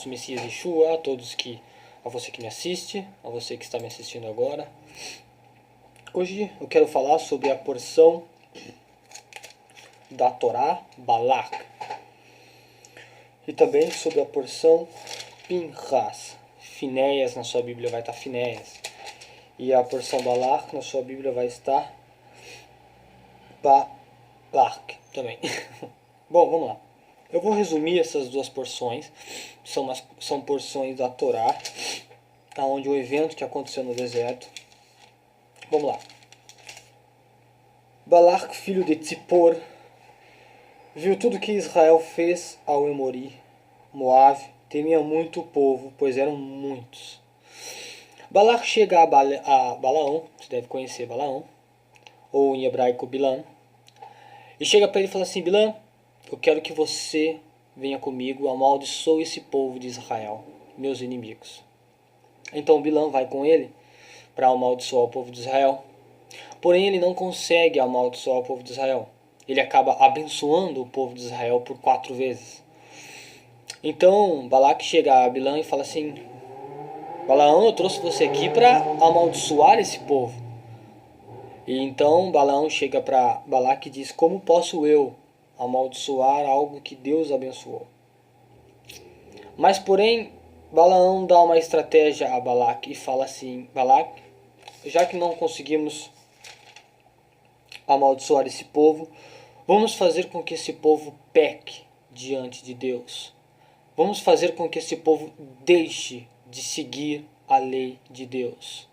nosso Messias Yeshua, a você que me assiste, a você que está me assistindo agora. Hoje eu quero falar sobre a porção da Torá, Balak, e também sobre a porção Pinhas. Finéias na sua Bíblia vai estar Finéias, e a porção Balak na sua Bíblia vai estar Balak também. Bom, vamos lá. Eu vou resumir essas duas porções. São porções da Torá, onde o evento que aconteceu no deserto. Vamos lá. Balak, filho de Tzipor, viu tudo que Israel fez ao Emori, Moabe, temia muito o povo, pois eram muitos. Balak chega a Balaão, você deve conhecer Balaão, ou em hebraico Bilam, e chega para ele e fala assim: Bilam, eu quero que você venha comigo, amaldiçoe esse povo de Israel, meus inimigos. Então Bilam vai com ele para amaldiçoar o povo de Israel. Porém, ele não consegue amaldiçoar o povo de Israel. Ele acaba abençoando o povo de Israel por 4 vezes. Então Balaque chega a Bilam e fala assim: Balaão, eu trouxe você aqui para amaldiçoar esse povo. E então Balaão chega para Balaque e diz: como posso eu amaldiçoar algo que Deus abençoou? Mas porém Balaão dá uma estratégia a Balaque e fala assim: Balaque, já que não conseguimos amaldiçoar esse povo, vamos fazer com que esse povo peque diante de Deus. Vamos fazer com que esse povo deixe de seguir a lei de Deus.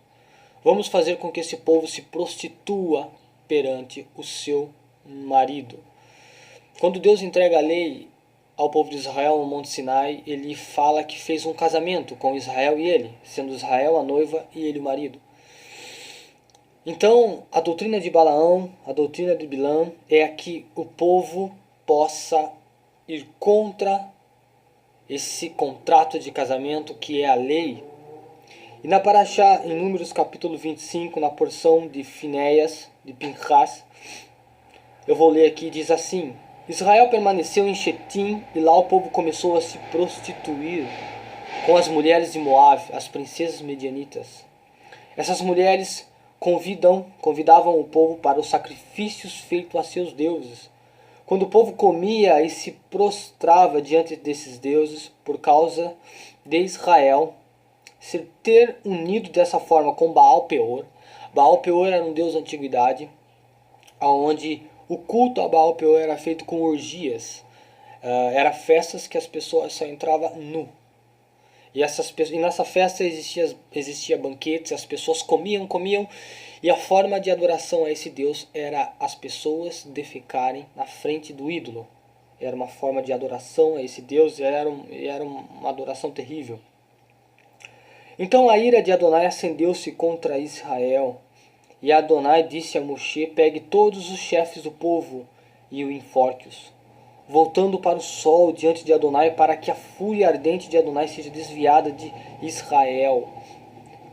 Vamos fazer com que esse povo se prostitua perante o seu marido. Quando Deus entrega a lei ao povo de Israel no Monte Sinai, ele fala que fez um casamento com Israel e ele, sendo Israel a noiva e ele o marido. Então, a doutrina de Balaão, a doutrina de Bilam, é que o povo possa ir contra esse contrato de casamento que é a lei. E na Parashá, em Números capítulo 25, na porção de Finéias, de Pinhas, eu vou ler aqui, diz assim: Israel permaneceu em Shetim e lá o povo começou a se prostituir com as mulheres de Moabe, as princesas medianitas. Essas mulheres convidavam o povo para os sacrifícios feitos a seus deuses. Quando o povo comia e se prostrava diante desses deuses, por causa de Israel se ter unido dessa forma com Baal Peor. Baal Peor era um deus da antiguidade, onde o culto a Baal Peor era feito com orgias. Era festas que as pessoas só entravam nu. E nessa festa existia banquetes, as pessoas comiam, e a forma de adoração a esse Deus era as pessoas defecarem na frente do ídolo. Era uma forma de adoração a esse Deus, e era uma adoração terrível. Então a ira de Adonai acendeu-se contra Israel, e Adonai disse a Moshe: pegue todos os chefes do povo e o enforque-os, voltando para o sol diante de Adonai, para que a fúria ardente de Adonai seja desviada de Israel.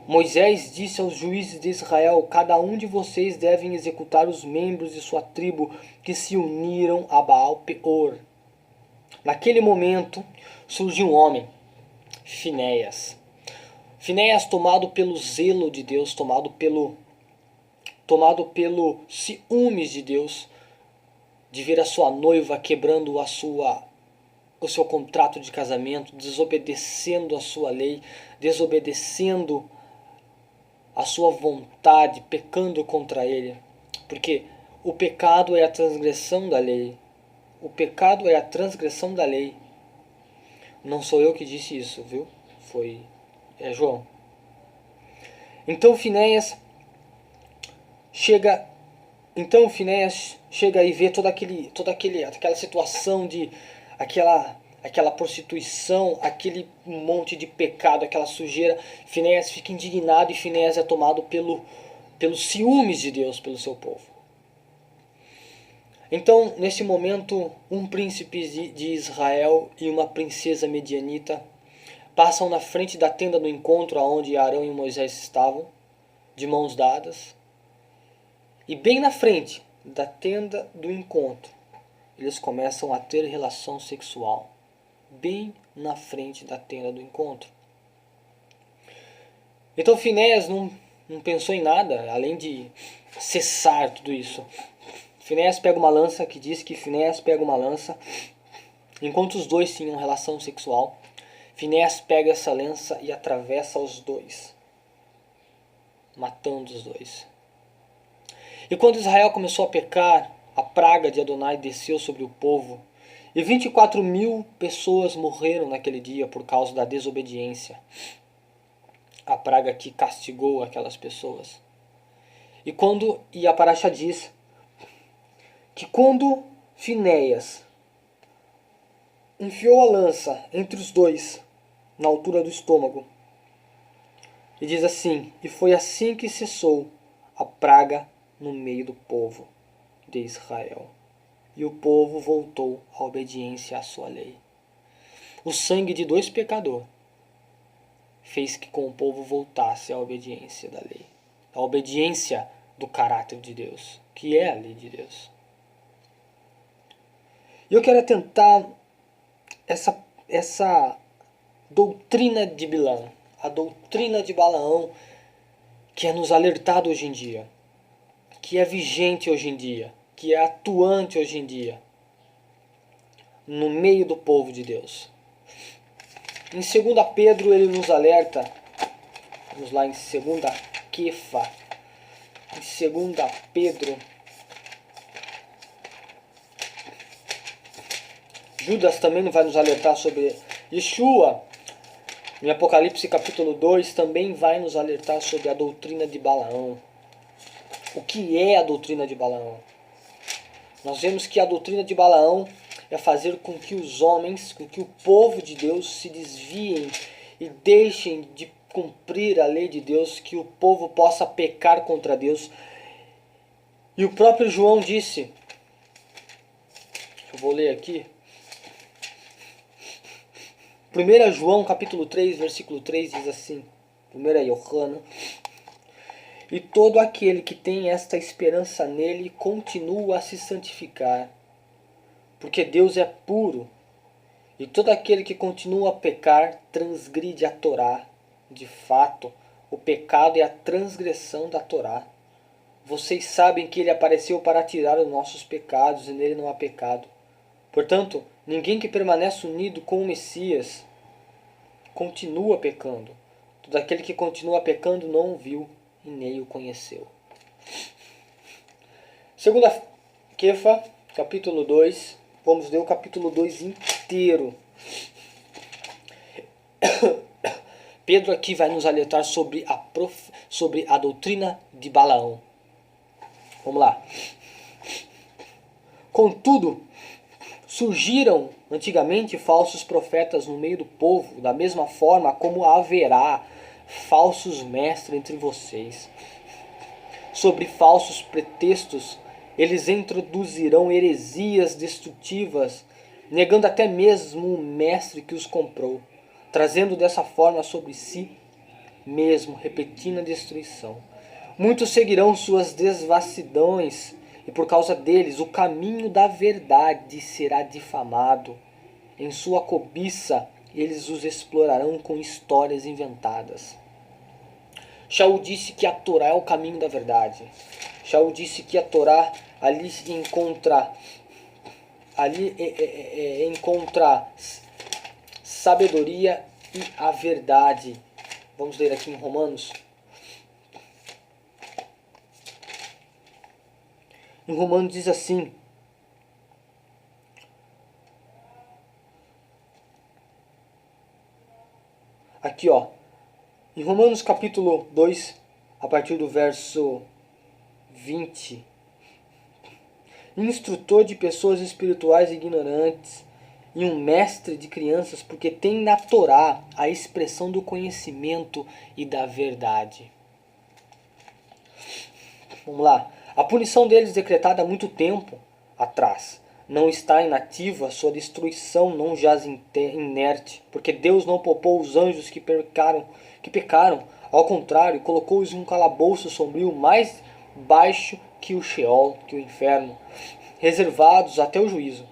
Moisés disse aos juízes de Israel: cada um de vocês deve executar os membros de sua tribo que se uniram a Baal Peor. Naquele momento surgiu um homem, Finéias. Finéias, tomado pelo zelo de Deus, tomado pelo ciúmes de Deus, de ver a sua noiva quebrando o seu contrato de casamento, desobedecendo a sua lei, desobedecendo a sua vontade, pecando contra ele. Porque o pecado é a transgressão da lei. O pecado é a transgressão da lei. Não sou eu que disse isso, viu? É João. Então Finéias chega e vê toda aquela situação de aquela prostituição, aquele monte de pecado, aquela sujeira. Finéias fica indignado e Finéias é tomado pelos ciúmes de Deus, pelo seu povo. Então, nesse momento, um príncipe de Israel e uma princesa medianita passam na frente da tenda do encontro, onde Arão e Moisés estavam, de mãos dadas. E bem na frente da tenda do encontro, eles começam a ter relação sexual bem na frente da tenda do encontro. Então Finéias não pensou em nada, além de cessar tudo isso. Finéias pega uma lança, que diz que Finéias pega uma lança, enquanto os dois tinham relação sexual, Finéias pega essa lança e atravessa os dois, matando os dois. E quando Israel começou a pecar, a praga de Adonai desceu sobre o povo, e 24.000 pessoas morreram naquele dia por causa da desobediência. A praga que castigou aquelas pessoas. E a Parashá diz que quando Finéias enfiou a lança entre os dois, na altura do estômago, e diz assim: e foi assim que cessou a praga no meio do povo de Israel. E o povo voltou à obediência à sua lei. O sangue de dois pecadores fez que com o povo voltasse à obediência da lei. A obediência do caráter de Deus, que é a lei de Deus. E eu quero atentar essa doutrina de Bilã, a doutrina de Balaão, que é nos alertado hoje em dia, que é vigente hoje em dia, que é atuante hoje em dia, no meio do povo de Deus. Em 2 Pedro ele nos alerta, vamos lá em 2 Kefa, em 2 Pedro, Judas também vai nos alertar sobre Yeshua. Em Apocalipse capítulo 2 também vai nos alertar sobre a doutrina de Balaão. O que é a doutrina de Balaão? Nós vemos que a doutrina de Balaão é fazer com que os homens, com que o povo de Deus se desviem e deixem de cumprir a lei de Deus, que o povo possa pecar contra Deus. E o próprio João disse, eu vou ler aqui, 1 João capítulo 3, versículo 3 diz assim, 1 Yohana, e todo aquele que tem esta esperança nele continua a se santificar, porque Deus é puro, e todo aquele que continua a pecar transgride a Torá. De fato, o pecado é a transgressão da Torá. Vocês sabem que ele apareceu para tirar os nossos pecados, e nele não há pecado. Portanto, ninguém que permanece unido com o Messias continua pecando. Todo aquele que continua pecando não o viu e nem o conheceu. 2 Kefa, capítulo 2. Vamos ler o capítulo 2 inteiro. Pedro aqui vai nos alertar sobre a doutrina de Balaão. Vamos lá. Contudo, surgiram antigamente falsos profetas no meio do povo, da mesma forma como haverá falsos mestres entre vocês. Sobre falsos pretextos, eles introduzirão heresias destrutivas, negando até mesmo o mestre que os comprou, trazendo dessa forma sobre si mesmo, repetindo a destruição. Muitos seguirão suas devassidões, e por causa deles o caminho da verdade será difamado. Em sua cobiça, eles os explorarão com histórias inventadas. Shaul disse que a Torá é o caminho da verdade. Shaul disse que a Torá ali encontra sabedoria e a verdade. Vamos ler aqui em Romanos. Em Romanos diz assim: aqui ó, em Romanos capítulo 2, a partir do verso 20, instrutor de pessoas espirituais ignorantes e um mestre de crianças, porque tem na Torá a expressão do conhecimento e da verdade. Vamos lá. A punição deles decretada há muito tempo atrás não está inativa, sua destruição não jaz inerte, porque Deus não poupou os anjos que pecaram, ao contrário, colocou-os em um calabouço sombrio mais baixo que o Sheol, que o inferno, reservados até o juízo.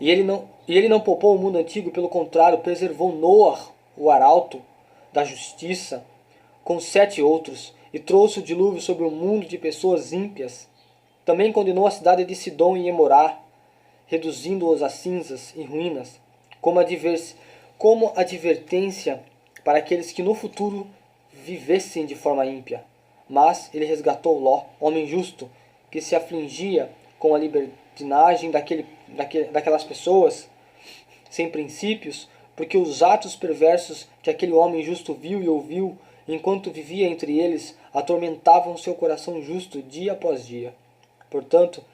E ele E ele não poupou o mundo antigo, pelo contrário, preservou Noar, o arauto da justiça, com 7 outros, e trouxe o dilúvio sobre um mundo de pessoas ímpias. Também condenou a cidade de Sidom e Emorá, reduzindo-os a cinzas e ruínas, como advertência para aqueles que no futuro vivessem de forma ímpia. Mas ele resgatou Ló, homem justo, que se afligia com a libertinagem daquelas pessoas sem princípios, porque os atos perversos que aquele homem justo viu e ouviu enquanto vivia entre eles atormentavam seu coração justo dia após dia. Portanto,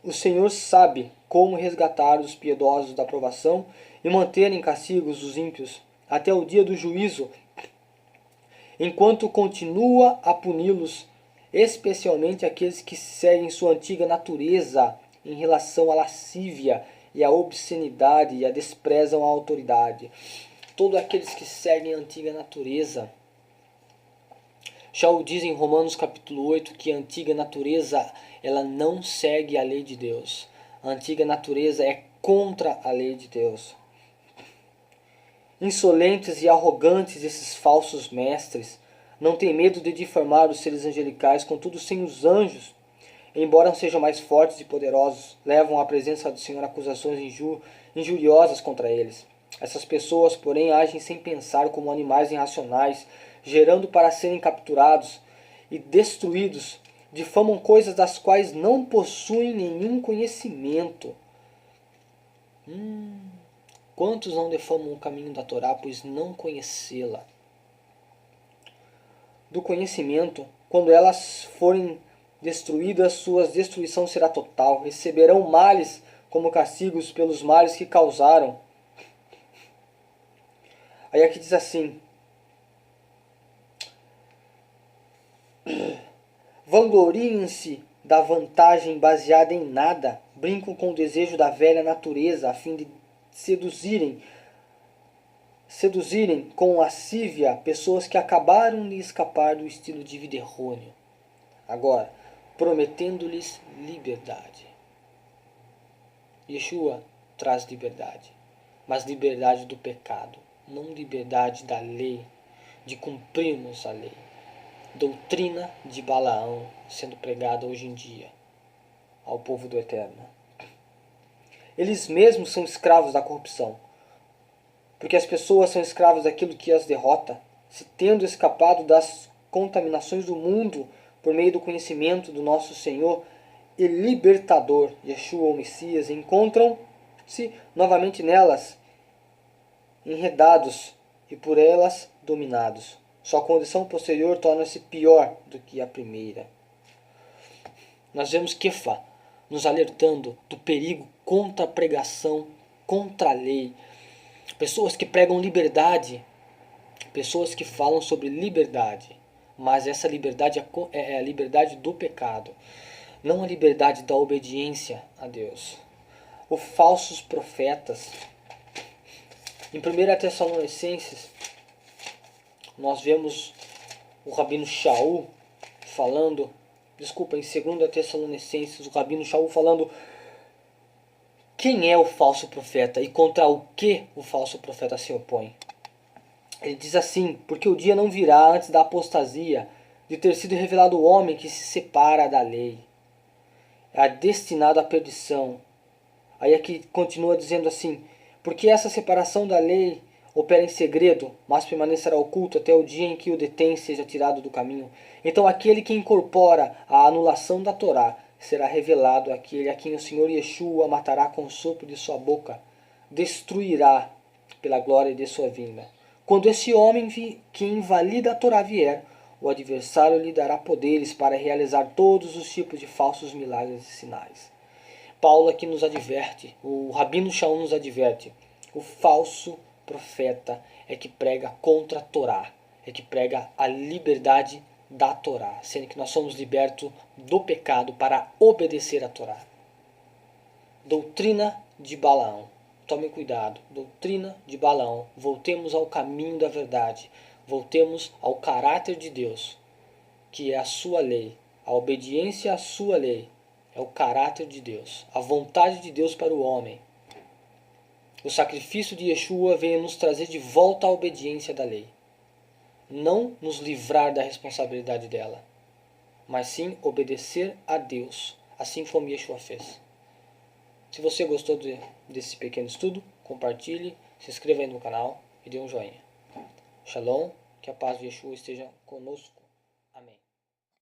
o Senhor sabe como resgatar os piedosos da provação e manter em castigos os ímpios até o dia do juízo, enquanto continua a puni-los, especialmente aqueles que seguem sua antiga natureza em relação à lascívia e à obscenidade e a desprezam a autoridade. Todos aqueles que seguem a antiga natureza. Shaul diz em Romanos capítulo 8 que a antiga natureza ela não segue a lei de Deus. A antiga natureza é contra a lei de Deus. Insolentes e arrogantes esses falsos mestres não têm medo de difamar os seres angelicais, contudo sem os anjos, embora sejam mais fortes e poderosos, levam à presença do Senhor acusações injuriosas contra eles. Essas pessoas, porém, agem sem pensar como animais irracionais, gerando para serem capturados e destruídos, difamam coisas das quais não possuem nenhum conhecimento. Quantos não defamam o caminho da Torá, pois não conhecê-la? Do conhecimento, quando elas forem destruídas, sua destruição será total. Receberão males como castigos pelos males que causaram. Aí aqui diz assim: vangloriem-se da vantagem baseada em nada, brincam com o desejo da velha natureza a fim de seduzirem com lascívia pessoas que acabaram de escapar do estilo de vida errôneo. Agora, prometendo-lhes liberdade. Yeshua traz liberdade, mas liberdade do pecado, não liberdade da lei, de cumprirmos a lei. Doutrina de Balaão sendo pregada hoje em dia ao povo do Eterno. Eles mesmos são escravos da corrupção, porque as pessoas são escravas daquilo que as derrota, se tendo escapado das contaminações do mundo por meio do conhecimento do nosso Senhor e libertador, Yeshua o Messias, encontram-se novamente nelas, enredados e por elas dominados. Sua condição posterior torna-se pior do que a primeira. Nós vemos Kefa nos alertando do perigo contra a pregação, contra a lei. Pessoas que pregam liberdade, pessoas que falam sobre liberdade, mas essa liberdade é a liberdade do pecado, não a liberdade da obediência a Deus. Os falsos profetas. Em 1 Tessalonicenses, nós vemos o Rabino Shaul falando, em 2 Tessalonicenses, o Rabino Shaul falando quem é o falso profeta e contra o que o falso profeta se opõe. Ele diz assim: porque o dia não virá antes da apostasia, de ter sido revelado o homem que se separa da lei, é destinado à perdição. Aí aqui continua dizendo assim: porque essa separação da lei opera em segredo, mas permanecerá oculto até o dia em que o detém seja tirado do caminho. Então aquele que incorpora a anulação da Torá será revelado, aquele a quem o Senhor Yeshua matará com o sopro de sua boca, destruirá pela glória de sua vinda. Quando esse homem que invalida a Torá vier, o adversário lhe dará poderes para realizar todos os tipos de falsos milagres e sinais. Paulo aqui nos adverte, o Rabino Shaul nos adverte, o falso profeta é que prega contra a Torá, é que prega a liberdade da Torá, sendo que nós somos libertos do pecado para obedecer a Torá. Doutrina de Balaão. Tome cuidado. Doutrina de Balaão. Voltemos ao caminho da verdade. Voltemos ao caráter de Deus, que é a sua lei. A obediência à sua lei é o caráter de Deus. A vontade de Deus para o homem. O sacrifício de Yeshua veio nos trazer de volta à obediência da lei. Não nos livrar da responsabilidade dela, mas sim obedecer a Deus, assim como Yeshua fez. Se você gostou desse pequeno estudo, compartilhe, se inscreva aí no canal e dê um joinha. Shalom, que a paz de Yeshua esteja conosco.